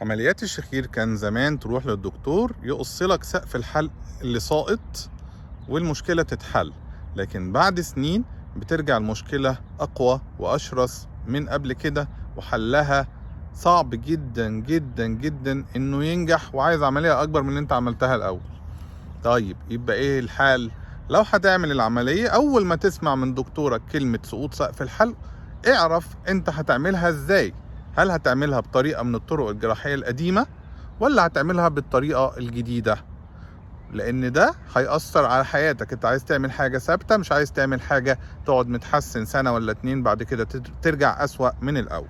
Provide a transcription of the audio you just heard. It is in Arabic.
عمليات الشخير كان زمان تروح للدكتور يقص لك سقف الحلق اللي ساقط والمشكلة تتحل، لكن بعد سنين بترجع المشكلة أقوى وأشرس من قبل كده، وحلها صعب جدا جدا جدا إنه ينجح، وعايز عملية أكبر من اللي أنت عملتها الأول. طيب يبقى إيه الحال؟ لو هتعمل العملية، أول ما تسمع من دكتورك كلمة سقوط سقف الحلق اعرف أنت هتعملها إزاي. هل هتعملها بطريقة من الطرق الجراحية القديمة ولا هتعملها بالطريقة الجديدة؟ لأن ده هيأثر على حياتك. أنت عايز تعمل حاجة ثابتة، مش عايز تعمل حاجة تقعد متحسن سنة ولا 2 بعد كده ترجع أسوأ من الأول.